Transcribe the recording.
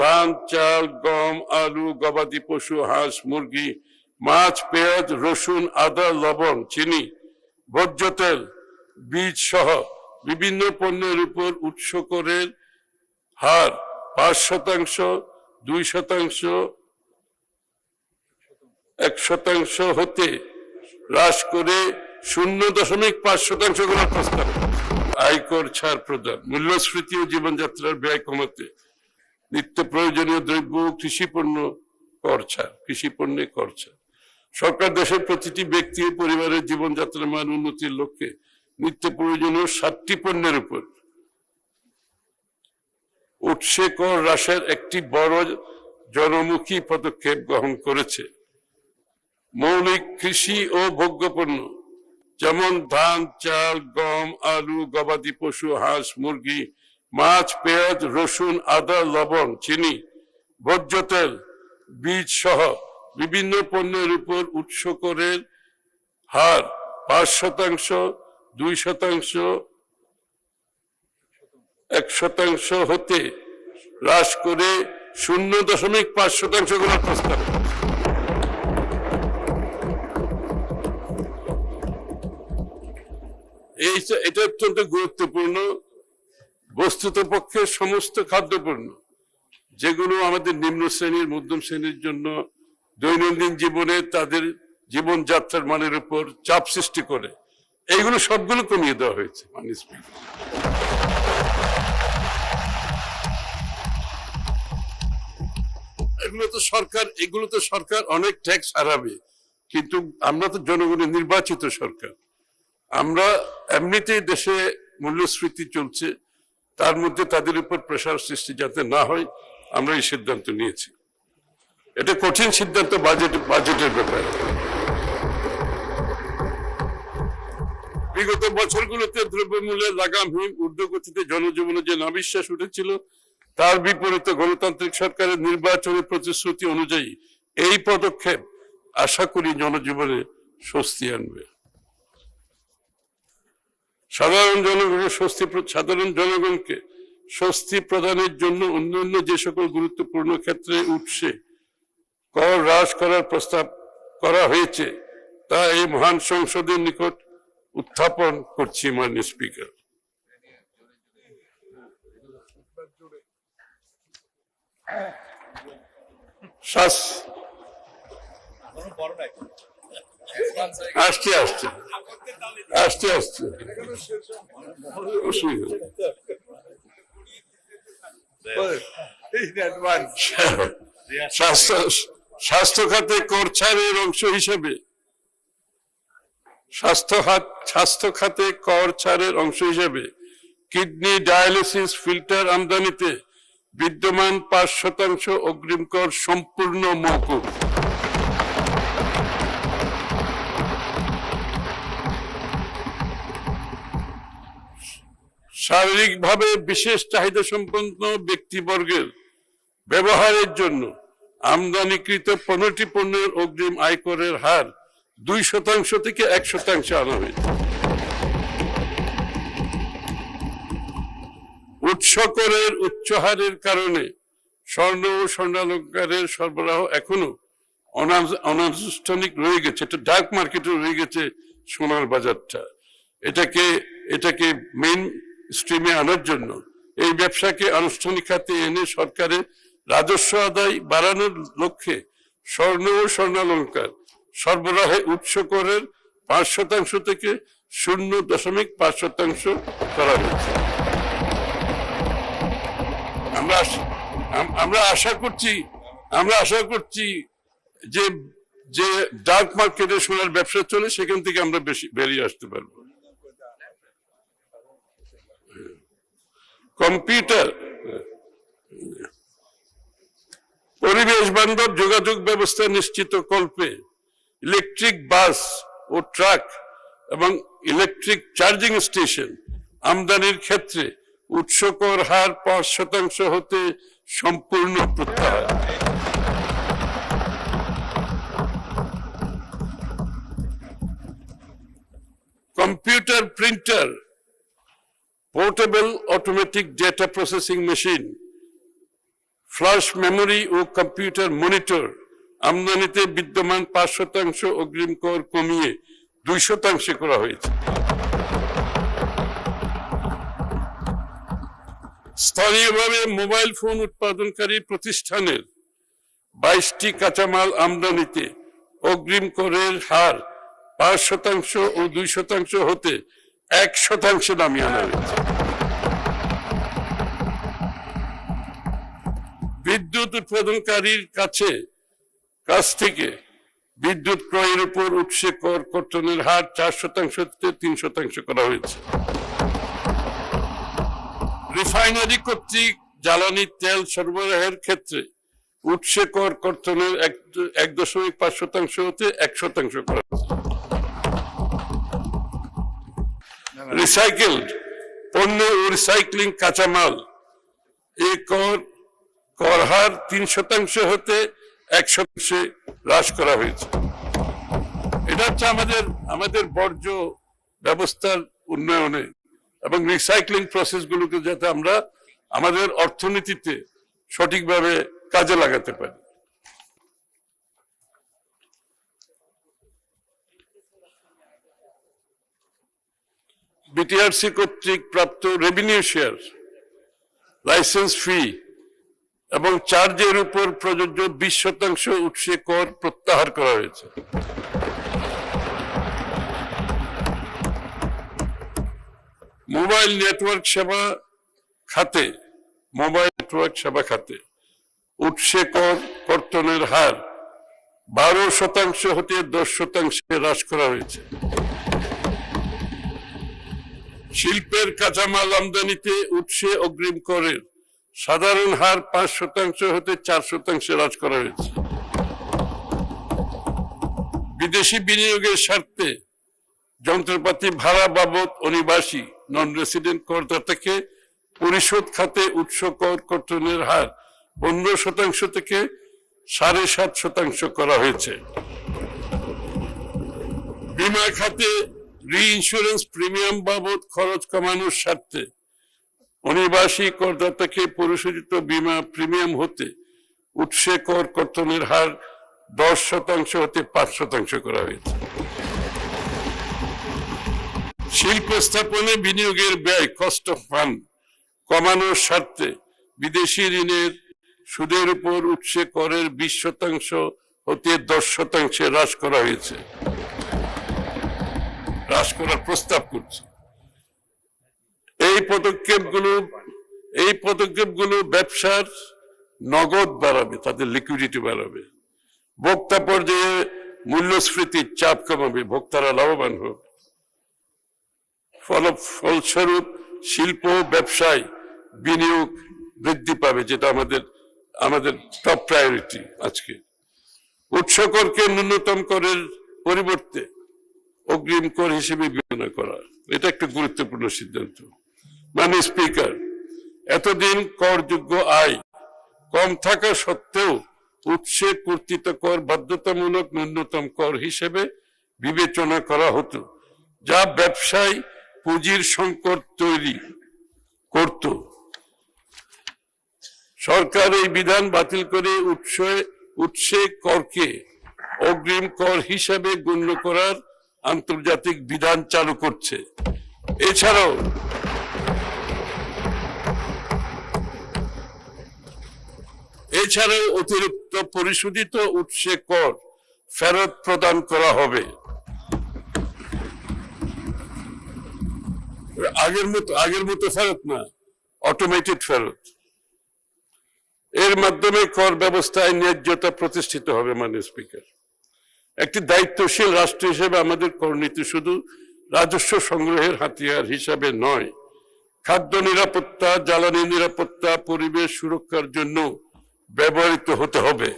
ধান, চাল, গম, আলু, গবাদি পশু, হাঁস, মুরগি, মাছ, পেঁয়াজ, রসুন, আদা, লবণ, চিনি, ভোজ্য তেল, বীজ সহ বিভিন্ন পণ্যের উপর উৎস করের হার 5%, 2%, 1% হতে হ্রাস করে 0.5% করার প্রস্তাব। আয়কর ছাড় প্রদান, মূল্যস্ফীতি ও জীবনযাত্রার ব্যয় কমাতে নিত্য প্রয়োজনীয় দ্রব্য ও কৃষি পণ্যে কর ছাড়। সরকার দেশের প্রতিটি ব্যক্তি ও পরিবারের জীবনযাত্রার মান উন্নতির লক্ষ্যে নিত্য প্রয়োজনীয় 7টি পণ্যের উপর উৎসে কর হ্রাসের একটি বড় জনমুখী পদক্ষেপ গ্রহণ করেছে। মৌলিক কৃষি ও ভোগ্যপণ্য যেমন ধান, চাল, গম, আলু, গবাদি পশু, হাঁস, মুরগি, মাছ, পেঁয়াজ, রসুন, আদা, লবণ, চিনি, ভোজ্য তেল, বীজ সহ বিভিন্ন পণ্যের উপর উৎস করের হার 5%, 2%, 1% হতে হ্রাস করে 0.5% করার প্রস্তাব। এটা অত্যন্ত গুরুত্বপূর্ণ। বস্তুতপক্ষে সমস্ত খাদ্যপণ্য যেগুলো আমাদের নিম্ন শ্রেণীর, মধ্যম শ্রেণীর জন্য দৈনন্দিন জীবনে তাদের জীবনযাত্রার মানের উপর চাপ সৃষ্টি করে, এইগুলো সবগুলো কমিয়ে দেওয়া হয়েছে। এগুলো তো সরকার অনেক ট্যাক্স হারাবে, কিন্তু আমরা তো জনগণের নির্বাচিত সরকার। আমরা এমনিতেই দেশে মূল্যস্ফীতি চলছে, তার মধ্যে তাদের উপর প্রেসার সৃষ্টি যাতে না হয়, আমরা এই সিদ্ধান্ত নিয়েছি। এটা কঠিন সিদ্ধান্ত বাজেটের ব্যাপারে। বিগত বছরগুলোতে দ্রব্যমূল্যের লাগামহীন ঊর্ধ্বগতিতে জনজীবনে যে নাবিশ্বাস উঠেছিল, তার বিপরীতে গণতান্ত্রিক সরকারের নির্বাচনী প্রতিশ্রুতি অনুযায়ী এই পদক্ষেপ আশা করি জনজীবনে স্বস্তি আনবে। সাধারণ জনগণকে স্বস্তি প্রদানের জন্য অন্যান্য যে সকল গুরুত্বপূর্ণ ক্ষেত্রে উৎসে কর হ্রাস করার প্রস্তাব করা হয়েছে তা এই মহান সংসদের নিকট উত্থাপন করছি। মাননীয় স্পিকার, আসছে স্বাস্থ্য খাতে কর ছাড়ের অংশ হিসেবে কিডনি ডায়ালিসিস ফিল্টার আমদানিতে বিদ্যমান 5% অগ্রিম কর সম্পূর্ণ মওকুফ। শারীরিকভাবে বিশেষ চাহিদা সম্পন্ন ব্যক্তিবর্গের ব্যবহারের জন্য আমদানিকৃত 15টি পণ্যের অগ্রিম আয়করের হার 2% থেকে 1% আনা হয়েছে। উৎস করের উচ্চ হারের কারণে স্বর্ণ ও স্বর্ণালংকারের সরবরাহ এখনো অনানুষ্ঠানিক রয়ে গেছে। এটা ডার্ক মার্কেটে রয়ে গেছে সোনার বাজারটা। এটাকে মেইন স্ট্রিমে আনার জন্য, এই ব্যবসাকে আনুষ্ঠানিক খাতে এনে সরকারের রাজস্ব আদায় বাড়ানোর লক্ষ্যে স্বর্ণ ও স্বর্ণালংকার সরবরাহে উৎস করের 5% থেকে 0.5% করা হয়েছে। আমরা আশা করছি যে ডার্ক মার্কেটে সোনার ব্যবসা চলে, সেখান থেকে আমরা বেরিয়ে আসতে পারবো। কম্পিউটার, পরিবেশ বান্ধব যোগাযোগ ব্যবস্থা নিশ্চিত কল্পে ইলেকট্রিক বাস ও ট্রাক এবং ইলেকট্রিক চার্জিং স্টেশন আমদানির ক্ষেত্রে উৎস কর হার 5% হতে সম্পূর্ণ প্রত্যাহার। Computer printer, portable automatic data processing machine, flash memory ও কম্পিউটার মনিটর আমদানিতে বিদ্যমান 5% অগ্রিম কর কমিয়ে 2% করা হয়েছে। স্থানীয়ভাবে মোবাইল ফোন উৎপাদনকারী প্রতিষ্ঠানের 22টি কাঁচামাল আমদানিতে অগ্রিম করের হার 5% ও 2% হতে 1% নামিয়ে আনা হয়েছে। বিদ্যুৎ উৎপাদনকারীর কাছ থেকে বিদ্যুৎ ক্রয়ের উপর উৎসে কর কর্তনের হার 4% থেকে 3% করা হয়েছে। রিফাইনারি কর্তৃক জ্বালানি তেল সরবরাহের ক্ষেত্রে উৎসে কর কর্তনের 1.5% হতে 1% করা হয়েছে। রিসাইকেলড পণ্য ও রিসাইক্লিং কাঁচামাল এ কর হার 3% হতে 1% হ্রাস করা হয়েছে। এটা হচ্ছে আমাদের বর্জ্য ব্যবস্থার উন্নয়নে এবং রিসাইক্লিং প্রসেস গুলোকে যাতে আমরা আমাদের অর্থনীতিতে সঠিকভাবে কাজে লাগাতে পারি। বিটিআরসি কর্তৃক প্রাপ্ত রেভিনিউ শেয়ার, লাইসেন্স ফি এবং চার্জের উপর প্রযোজ্য 20% উৎসে কর প্রত্যাহার করা হয়েছে। মোবাইল নেটওয়ার্ক সেবা খাতে উৎসে কর কর্তনের হার 12% হতে 10% হ্রাস করা হয়েছে। শিল্পের কাঁচামাল আমদানিতে উৎসে অগ্রিম করের সাধারণ হার 5% হতে 4% হ্রাস করা হয়েছে। বিদেশি বিনিয়োগের স্বার্থে যন্ত্রপাতি ভাড়া বাবদ অনিবাসী নন রেসিডেন্ট করদাতাকে পরিশোধ খাতে উৎস কর কর্তনের হার 15% থেকে 7.5% করা হয়েছে। বীমা খাতে রি-ইন্স্যুরেন্স প্রিমিয়াম বাবদ খরচ কমানোর স্বার্থে অনিবাসী করদাতাকে পরিশোধিত বীমা প্রিমিয়াম হতে উৎসে কর কর্তনের হার 10% হতে 5% করা হয়েছে। শিল্প স্থাপনে বিনিয়োগের ব্যয় কস্ট অফ ফান্ড কমানোর স্বার্থে বিদেশি ঋণের সুদের উপর উৎসে করের 20% হতে 10% হ্রাস করা হয়েছে, হ্রাস করার প্রস্তাব করছে। এই পদক্ষেপগুলো ব্যবসার নগদ বাড়াবে, তাদের লিকুইডিটি বাড়াবে, ভোক্তা পর্যায়ে মূল্যস্ফীতির চাপ কমাবে, ভোক্তারা লাভবান হবে। ফলস্বরূপ শিল্প ব্যবসায় বিনিয়োগ বৃদ্ধি পাবে, যেটা আমাদের টপ প্রায়োরিটি আজকে। উৎস করকে ন্যূনতম করের পরিবর্তে অগ্রিম কর হিসেবে বিবেচনা করা, এটা একটা গুরুত্বপূর্ণ সিদ্ধান্ত। মাননীয় স্পিকার, এতদিন করযোগ্য আয় কম থাকা সত্ত্বেও উৎসে কর্তৃত কর বাধ্যতামূলক ন্যূনতম কর হিসেবে বিবেচনা করা হতো, যা ব্যবসায় পুঁজির সংকট তৈরি করত। সরকার এই বিধান বাতিল করে উৎসে করকে অগ্রিম কর হিসাবে গণ্য করার আন্তর্জাতিক বিধান চালু করছে। এছাড়াও অতিরিক্ত পরিশোধিত উৎসে কর ফেরত প্রদান করা হবে। আগের মতো ফেরত না, অটোমেটেড ফেরত। এর মাধ্যমে কর ব্যবস্থায় ন্যায্যতা প্রতিষ্ঠিত হবে। মাননীয় স্পিকার, একটি দায়িত্বশীল রাষ্ট্র হিসেবে আমাদের করনীতি শুধু রাজস্ব সংগ্রহের হাতিয়ার হিসাবে নয়, খাদ্য নিরাপত্তা, জ্বালানি নিরাপত্তা, পরিবেশ সুরক্ষার জন্য ব্যবহৃত হতে হবে।